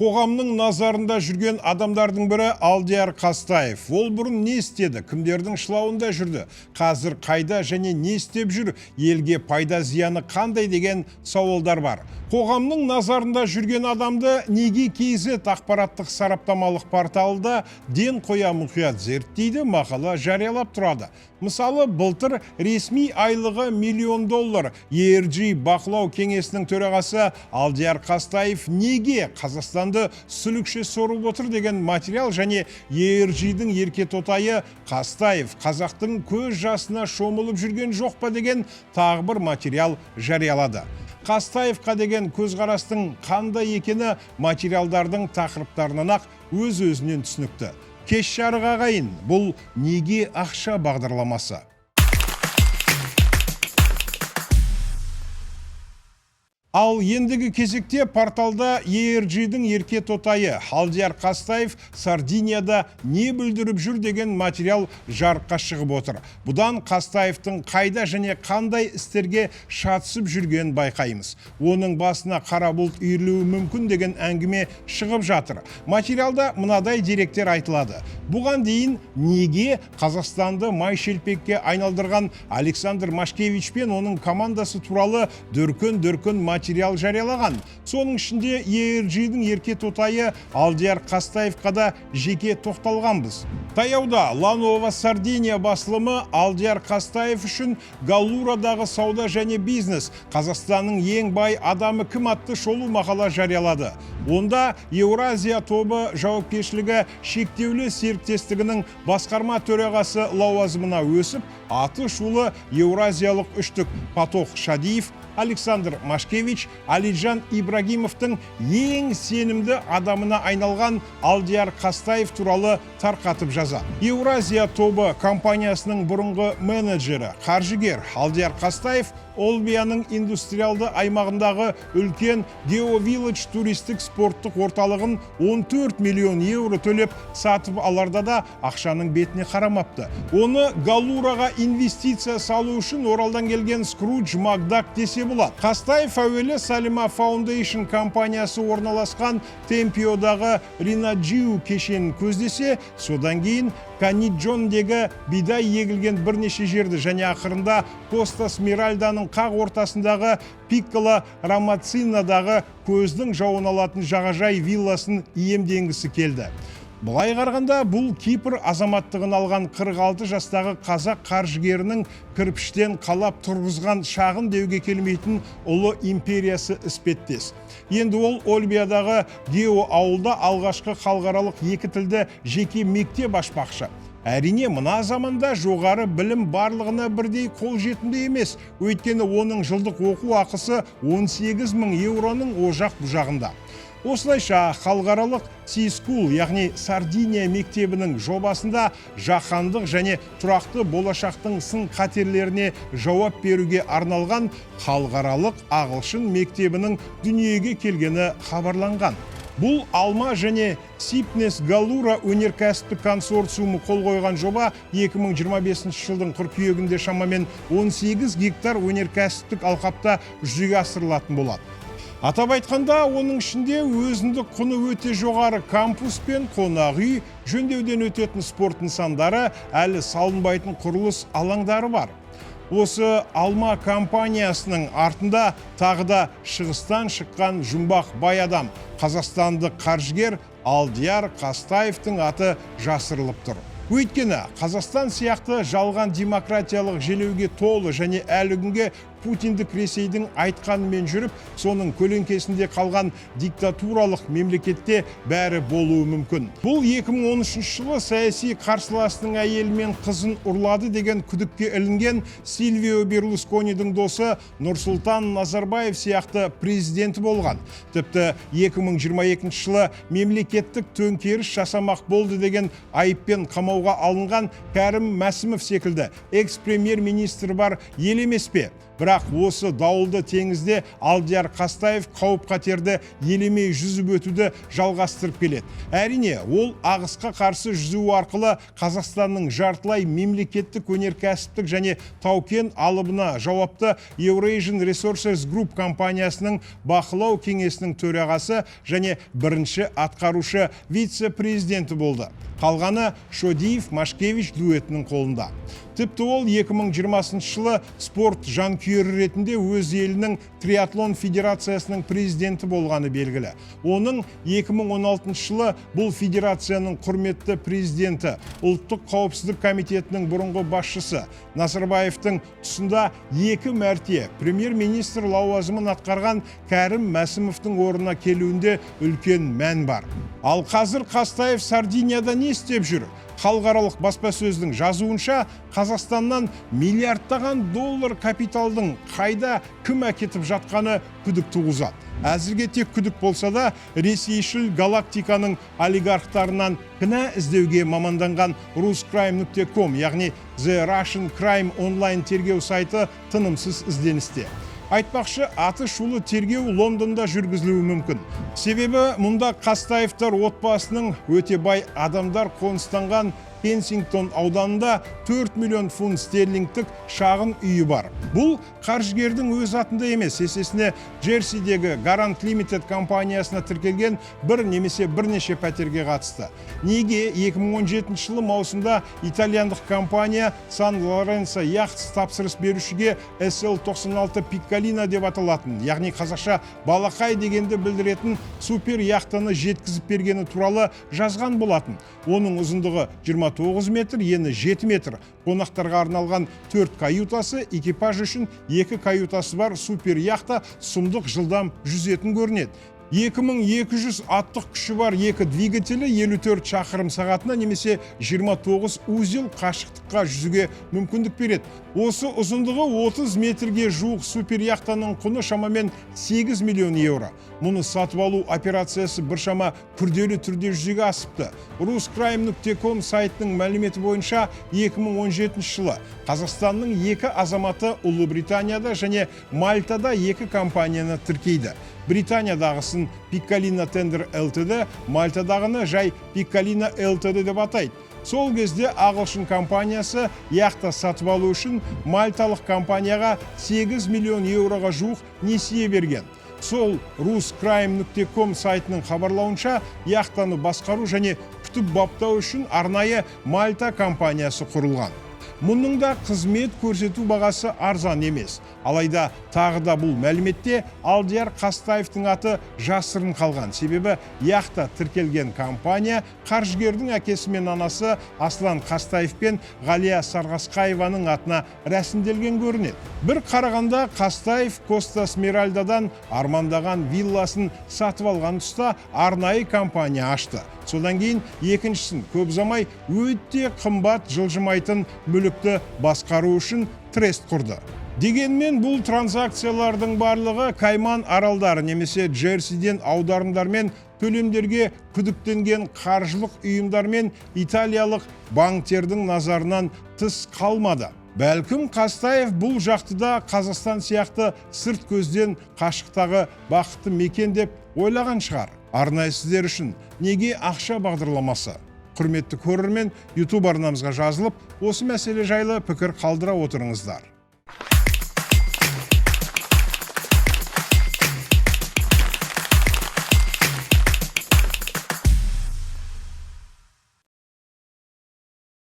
Қоғамның назарында жүрген адамдардың бірі Алдияр Қастаев. Ол бұрын не істеді? Кімдердің шылауында жүрді? Қазір қайда және не істеп жүр? Елге пайда зияны қандай деген сауалдар бар. Қоғамның назарында жүрген адамды неге KZ ақпараттық сараптамалық порталында ден қоя мұқият зерттейді, мақала жариялап тұрады. Мысалы, былтыр ресми айлығы $1 миллион ERG бақылау кеңесінің төрағасы Алдияр Қастаев неге Қазақстанды сүлікше сорып отыр деген материал және ERG-дің еркетотайы Қастаев қазақтың көз жасына шомылып жүрген жоқ па деген тағы бір материал жариялады. Қастаевқа деген көзқарастың қандай екені материалдардың тақырыптарынан ақ өз-өзінен түсінікті. Кеш жарық ағайын, бұл неге ақша бағдарламасы? Ал ендігі кезекте порталда ERG-дің еркетотайы Алдияр Қастаев Сардинияда не бүлдіріп жүр деген материал жарыққа шығып отыр. Бұдан Қастаевтың қайда және қандай істерге шатысып жүрген байқаймыз. Оның басына қара бұлт үйірілуі мүмкін деген әңгіме шығып жатыр. Материалда мынадай деректер айтылады. Бұған дейін неге Қазақстанды май-шелпекке айналдырған Александр Машкевич пен оның командасы туралы дүркін материал жариялаған. Соның ішінде ERG-дің еркетотайы Алдияр Қастаевқа да жеке тоқталғанбыз. Таяуда Ланова Сардиния басылымы Алдияр Қастаев үшін Галурадағы сауда және бизнес Қазақстанның ең бай адамы кім атты шолу мақала жариялады. Онда Еуразия тобы жауапкершілігі шектеулі серіктестігінің басқарма төрағасы лауазымына өсіп, аты шулы Еуразиялық үштік Патох Шадиев, Александр Машкевич, Алиджан Ибрагимовтың ең сенімді адамына айналған Алдияр Қастаев туралы тарқатып жазады. Еуразия тобы компаниясының бұрынғы менеджері, қаржыгер Алдияр Қастаев Олбияның индустриалды аймағындағы үлкен Geo Village туристік спорттық орталығын 14 миллион евро төлеп сатып аларда да ақшаның бетіне қарамапты. Оны Галураға инвестиция салу үшін Оралдан келген Скрудж Макдак десе болады. Қастаев әуелі Салима Foundation компаниясы орналасқан Темпиодағы Ринаджиу кешенін көздесе, содан кейін Каниджондегі бидай егілген бірнеше жерді және ақырында Коста Смиральданың қақ ортасындағы Пиккола Рамацинадағы көздің жауын алатын жағажай вилласын иемденгісі келді. Бұлай қарғанда бұл Кипр азаматтығын алған 46 жастағы қазақ қаржыгерінің кірпіштен қалап тұрғызған шағын деуге келмейтін ұлы империясы іспеттес. Енді ол Олбиядағы Гео ауылда алғашқы халықаралық екі тілді жеке мектеп ашпақшы. Әрине, мына заманда жоғары білім барлығына бірдей қолжетімді емес, өйткені оның жылдық оқу ақысы 18 мың евроның ожақ бұжағында. Осылайша халықаралық Сискул, яғни Сардиния мектебінің жобасында жаһандық және тұрақты болашақтың сын қатерлеріне жауап беруге арналған халықаралық ағылшын мектебінің дүниеге келгені хабарланған. Бұл Алма және Сипнес Галура өнеркәсіптік консорциумы қол қойған жоба 2025 жылдың қыркүйегінде шамамен 18 гектар өнеркәсіптік алқапта жүзеге асырылатын болады. Атап айтқанда, оның ішінде өзіндік құны өте жоғары кампус пен қонақ үй, жөндеуден өтетін спорт нысандары, әлі салынбайтын құрылыс алаңдары бар. Осы Алма компаниясының артында тағы да шығыстан шыққан жұмбақ бай адам, қазақстандық қаржыгер Алдияр Қастаевтың аты жасырылып тұр. Өйткені Қазақстан сияқты жалған демократиялық желеуге толы және әлі күнге Путиндік Ресейдің айтқанымен жүріп, соның көлеңкесінде қалған диктатуралық мемлекетте бәрі болуы мүмкін. Бұл 2013 жылы саяси қарсыласының әйелі мен қызын ұрлады деген күдікке ілінген Сильвио Берлусконидің досы Нұрсұлтан Назарбаев сияқты президенті болған. Тіпті 2022 жылы мемлекеттік төңкеріс жасамақ болды деген айыппен қамауға алынған Кәрім Мәсімов секілді экс-премьер-министр бар ел емес пе? Бірақ осы дауылды теңізде Алдияр Қастаев қауіп-қатерді елемей жүзіп өтуді жалғастырып келеді. Әрине, ол ағысқа қарсы жүзу арқылы Қазақстанның жартылай мемлекеттік өнеркәсіптік және тау-кен алыбына жауапты Eurasian Resources Group компаниясының бақылау кеңесінің төрағасы және бірінші атқарушы вице-президенті болды. Қалғаны Шодиев Машкевич дуэтінің қолында. Тіпті ол 2020 жылы спорт жанкүйері ретінде өз елінің триатлон федерациясының президенті болғаны белгілі. Оның 2016 жылы бұл федерацияның құрметті президенті, ұлттық қауіпсіздік комитетінің бұрынғы басшысы Назарбаевтың тұсында 2 мәрте премьер-министр лауазымын атқарған Кәрім Мәсімовтің орнына келуінде үлкен мән бар. Ал қазір Қастаев Сардинияда не істеп жүр? Халықаралық баспасөздің жазуынша, Қазақстаннан миллиардтаған доллар капиталдың қайда кім әкетіп жатқаны күдік туғызады. Әзірге тек күдік болса да, ресейшіл галактиканың олигархтарынан кінә іздеуге маманданған ruscrime.com, яғни The Russian Crime онлайн тергеу сайты тынымсыз ізденісте. Айтпақшы, аты шулы тергеу Лондонда жүргізілуі мүмкін. Себебі мұнда Қастаевтар отбасының өте бай адамдар қоныстанған Кенсингтон ауданында 4 миллион фунт стерлингтік шағын үйі бар. Бұл қаржыгердің өз атында емес, есесіне Джерсидегі Гарант Лимитед компаниясына тіркелген бір немесе бірнеше пәтерге қатысты. Неге 2017 жылы маусымда итальяндық компания Сан Лоренцо яхт тапсырыс берушіге SL96 Пикколино деп аталатын, яғни қазақша балақай дегенді білдіретін супер яхтаны жеткізіп бергені туралы жазған болатын. Оның ұзындығы 29 метр, ені 7 метр. Қонақтарға арналған 4 каютасы, экипаж үшін 2 каютасы бар супер яхта сұмдық жылдам жүзетін көрінеді. 2200 аттық күші бар 2 двигателі 54 шақырым сағатына немесе 29 узел қашықтыққа жүзуге мүмкіндік береді. Осы ұзындығы 30 метрге жуық супер яхтаның құны шамамен 8 миллион евро. Мұны сатып алу операциясы біршама күрделі түрде жүзеге асыпты. ruscrime.com сайтының мәліметі бойынша 2017 жылы Қазақстанның 2 азаматы Ұлыбританияда және Мальтада 2 компанияны тіркейді. Британиядағысын Пикколино Тендер ЛТД, Мальтадағыны жай Пикколино ЛТД деп атайды. Сол кезде ағылшын компаниясы яхта сатып алу үшін мальталық компанияға 8 миллион евроға жуық несие берген. Сол ruscrime.com сайтының хабарлауынша, яхтаны басқару және күтіп баптау үшін арнайы Мальта компаниясы құрылған. Мұның да қызмет көрсету бағасы арзан емес. Алайда тағы да бұл мәліметте Алдияр Қастаевтың аты жасырын қалған. Себебі яхта тіркелген компания қаржыгердің әкесі мен анасы Аслан Қастаев пен Ғалия Сарғасқаеваның атына рәсімделген көрінеді. Бір қарағанда Қастаев Коста Смиральдадан армандаған вилласын сатып алған тұста арнайы компания ашты. Содан кейін екіншісін көп ұзамай өте қымбат жылжымайтын мүлікті басқару үшін трест құрды. Дегенмен бұл транзакциялардың барлығы Кайман аралдары немесе Джерсиден аударымдар мен төлемдерге күдіктенген қаржылық ұйымдар мен италиялық банктердің назарынан тыс қалмады. Бәлкім Қастаев бұл жақтыда Қазақстан сияқты сырт көзден қашықтағы бақытты мекен деп ойлаған шығар. Арнайы сіздер үшін неге ақша бағдарламасы? Құрметті көрермен, YouTube арнамызға жазылып, осы мәселе жайлы пікір қалдыра отырыңыздар.